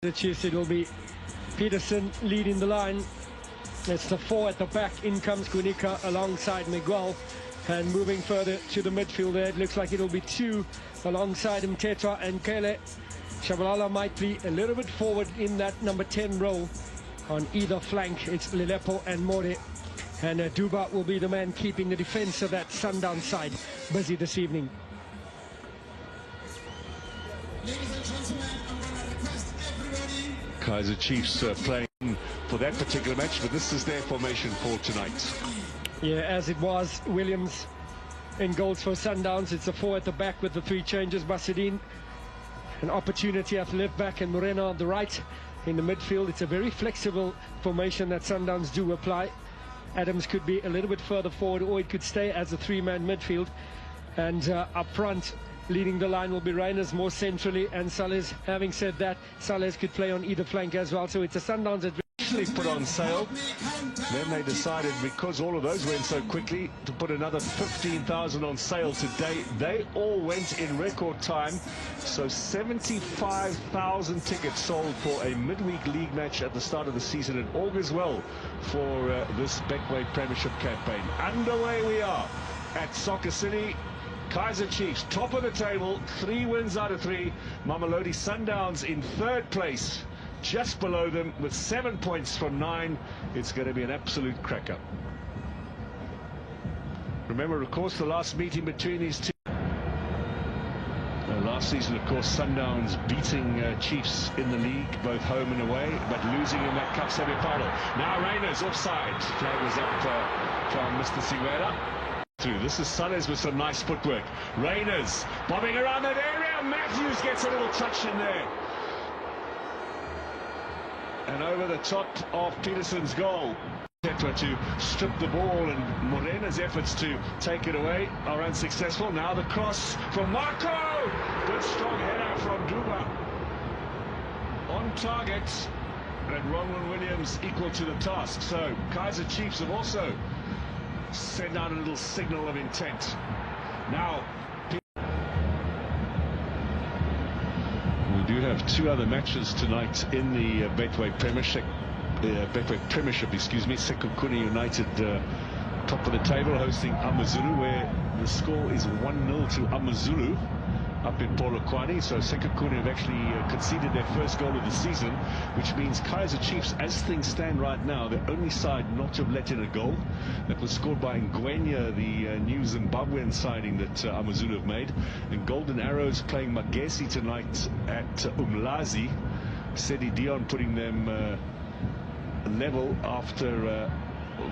The Chiefs, it will be Peterson leading the line. It's the four at the back. In comes Kunika alongside Miguel. And moving further to the midfield there, it looks like it'll be two alongside him, Tetra and Kele. Shabalala might be a little bit forward in that number 10 role. On either flank, it's Lilepo and More. And Duba will be the man keeping the defense of that Sundowns side busy this evening. Kaizer Chiefs playing for that particular match, but this is their formation for tonight. Yeah, as it was, Williams in goals for Sundowns. It's a four at the back with the three changes. Basidin, an opportunity at left back, and Moreno on the right. In the midfield, it's a very flexible formation that Sundowns do apply. Adams could be a little bit further forward, or it could stay as a three-man midfield. And up front, leading the line will be Reyners more centrally, and Salles. Having said that, Salles could play on either flank as well. So it's a Sundowns that Actually put on sale. Then they decided, because all of those went so quickly, to put another 15,000 on sale today. They all went in record time. So 75,000 tickets sold for a midweek league match at the start of the season, and augurs well for this Betway Premiership campaign. Underway we are at Soccer City. Kaizer Chiefs top of the table, 3 wins out of 3. Mamelodi Sundowns in third place, just below them with 7 points from 9. It's going to be an absolute cracker. Remember, of course, the last meeting between these two. Last season, of course, Sundowns beating Chiefs in the league, both home and away, but losing in that cup semi-final. Now Reyners offside. Flag was up from Mr. Siguera. This is Salles with some nice footwork. Reyners bobbing around that area. Matthews gets a little touch in there. And over the top of Peterson's goal. Tetra to strip the ball, and Morena's efforts to take it away are unsuccessful. Now the cross from Marco. Good strong header from Duba. On target. And Ronwen Williams equal to the task. So Kaizer Chiefs have also send out a little signal of intent. Now we do have 2 other matches tonight in the Betway Premiership. Excuse me. Sekhukhune United top of the table hosting AmaZulu, where the score is 1-0 to AmaZulu up in Polokwane. So Sekhukhune have actually conceded their first goal of the season, which means Kaizer Chiefs, as things stand right now, the only side not to have let in a goal. That was scored by Ngwenya, the new Zimbabwean signing that AmaZulu have made. And Golden Arrows playing Magesi tonight at Umlazi. Sedi Dion putting them level after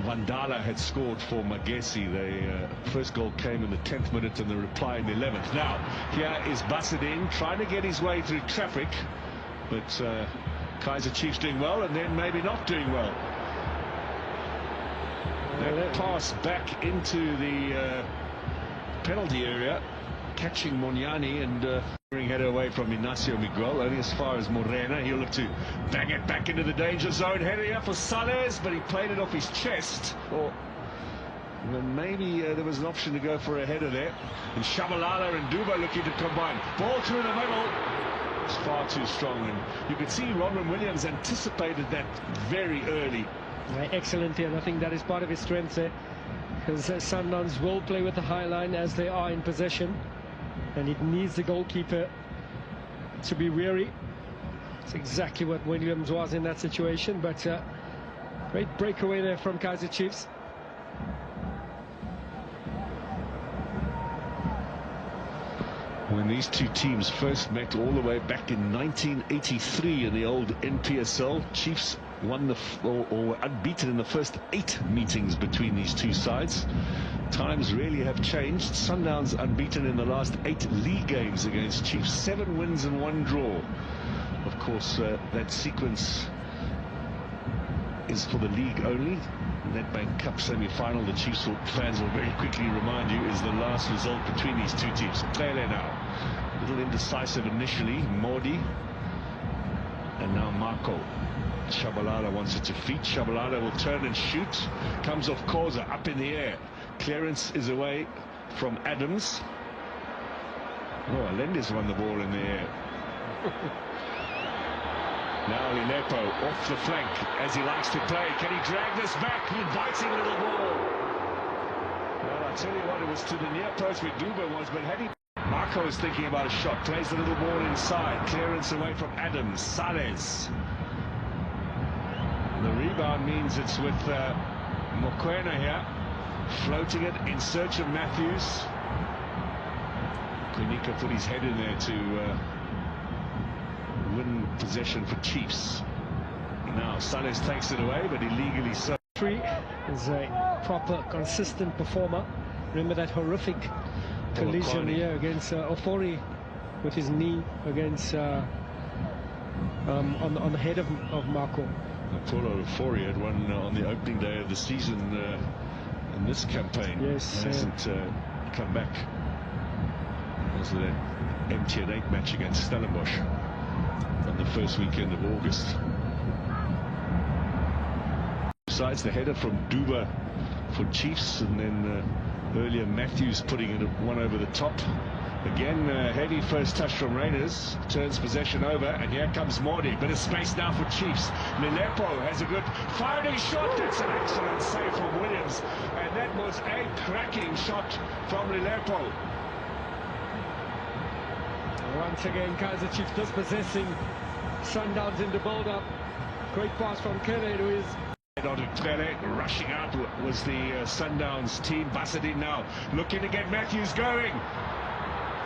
Vandala had scored for Magesi. The first goal came in the 10th minute and the reply in the 11th. Now, here is Basidin trying to get his way through traffic, but Kaizer Chiefs doing well, and then maybe not doing well. That pass back into the penalty area, catching Moniani, and header away from Inacio Miguel, only as far as Morena. He'll look to bang it back into the danger zone. Header here for Salles, but he played it off his chest. Or then maybe there was an option to go for a header there. And Shabalala and Duba looking to combine. Ball through the middle. It's far too strong, and you could see Ronwen Williams anticipated that very early. Excellent here, and I think that is part of his strength there, because Sundowns will play with the high line as they are in possession. And it needs the goalkeeper to be wary. It's exactly what Williams was in that situation, but great breakaway there from Kaizer Chiefs. When these two teams first met all the way back in 1983 in the old NPSL, Chiefs won or were unbeaten in the first 8 meetings between these two sides. Times really have changed. Sundowns unbeaten in the last 8 league games against Chiefs, 7 wins and 1 draw. Of course, that sequence is for the league only. Nedbank Cup semi-final, the Chiefs fans will very quickly remind you, is the last result between these two teams. Clearly now, a little indecisive initially, Modi, and now Marco. Shabalala wants it to feet. Shabalala will turn and shoot. Comes off Kaizer, up in the air. Clearance is away from Adams. Oh, Alendes won the ball in the air. Now Lilepo off the flank as he likes to play. Can he drag this back? Inviting little ball. Well, I tell you what, it was to the near post where Duba was, but had he... Marco is thinking about a shot, plays the little ball inside, clearance away from Adams, Sales. The rebound means it's with Mokoena here, floating it in search of Matthews. Kunika put his head in there to win possession for Chiefs. Now Sales takes it away, but illegally so. Free is a proper, consistent performer. Remember that horrific collision here against Ofori with his knee against on the head of Marco. Paulo Ofori had one on the opening day of the season in this campaign. Yes, hasn't come back. Was that MTN8 match against Stellenbosch on the first weekend of August. Besides the header from Duba for Chiefs, and then earlier Matthews putting it one over the top. Again, heady first touch from Raiders, turns possession over, and here comes Mordi. Bit of space now for Chiefs. Lilepo has a good firing shot. It's an excellent save from Williams, and that was a cracking shot from Lilepo. Once again, Kaizer Chiefs dispossessing Sundowns in the build-up. Great pass from Kele, who is... Rushing out was the Sundowns team. Bassadin now looking to get Matthews going.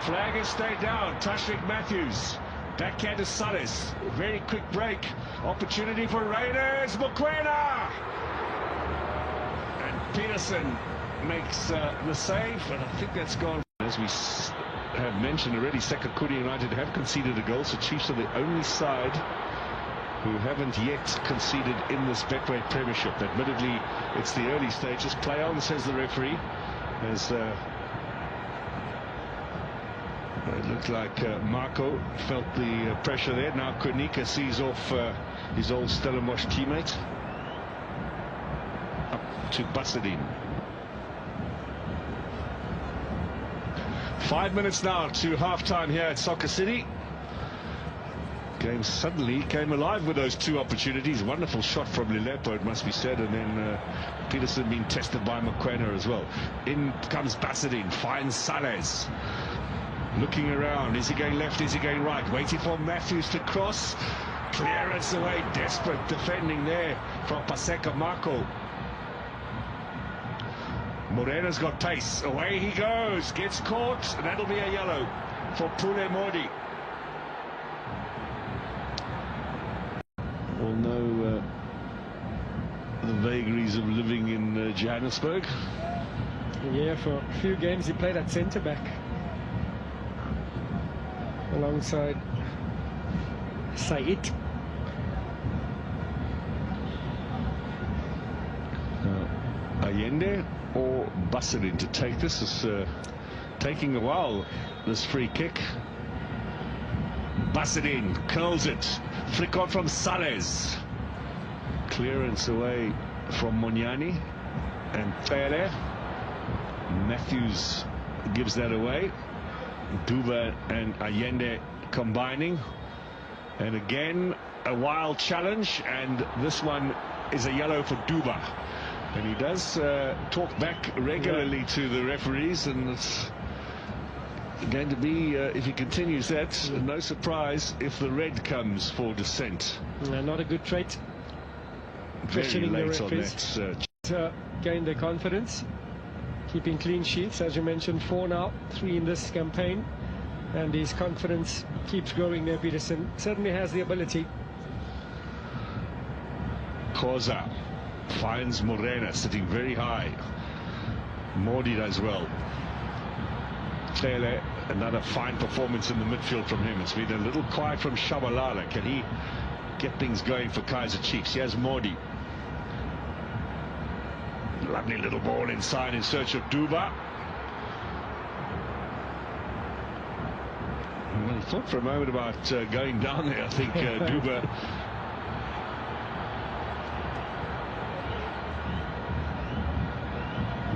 Flag has stayed down. Tashrik Matthews. Backhand to Salis. Very quick break. Opportunity for Raiders. Mokoena! And Peterson makes the save, and I think that's gone. As we have mentioned already, Sekhukhune United have conceded a goal, so Chiefs are the only side who haven't yet conceded in this Betway Premiership. Admittedly, it's the early stages. Play on, says the referee. As it looked like Marco felt the pressure there. Now Kunika sees off his old Stellenbosch teammate. Up to Bassadin. 5 minutes now to half-time here at Soccer City. Game suddenly came alive with those two opportunities. Wonderful shot from Lilepo, it must be said, and then Peterson being tested by Mokoena as well. In comes Bassadin, finds Sales. Looking around, is he going left, is he going right? Waiting for Matthews to cross. Clearance away, desperate defending there from Paseka Marco. Morena's got pace, away he goes, gets caught, and that'll be a yellow for Pule Mordi. All know the vagaries of living in Johannesburg. Yeah, for a few games he played at centre-back alongside Said. Allende or Bassadin to take this. Is taking a while, this free kick. Bassadin curls it. Flick on from Sales. Clearance away from Monyani and Pele. Matthews gives that away. Duba and Allende combining. And again, a wild challenge. And this one is a yellow for Duba. And he does talk back regularly to the referees. And it's going to be, if he continues that, no surprise if the red comes for dissent. Not a good trait. Very late on that. Gain their confidence, keeping clean sheets, as you mentioned, 4 now, 3 in this campaign, and his confidence keeps growing there. Peterson certainly has the ability. Khoza finds Morena sitting very high. Mordi does well. Tele, another fine performance in the midfield from him. It's been a little quiet from Shabalala. Can he get things going for Kaizer Chiefs? Here's Mordi. Lovely little ball inside in search of Duba. Well, he thought for a moment about going down there, I think, Duba.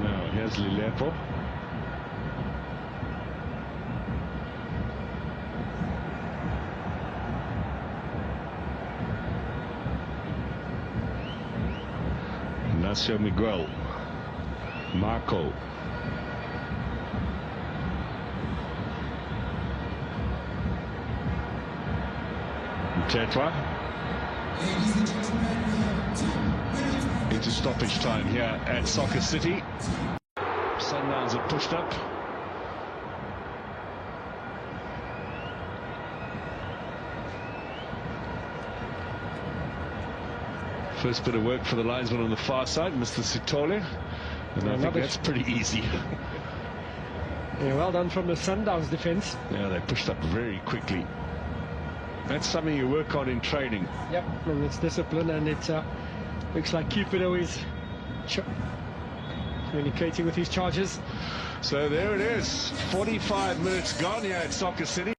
Now, here's Lilepo. Ignacio Miguel. Marco. Tetwa. Into stoppage time here at Soccer City. Sundowns have pushed up. First bit of work for the linesman on the far side, Mr. Sitole. And I think that's pretty easy. Yeah, well done from the Sundowns defence. Yeah, they pushed up very quickly. That's something you work on in training. Yep, and it's discipline, and it looks like Cupido is communicating with his charges. So there it is, 45 minutes gone here at Soccer City.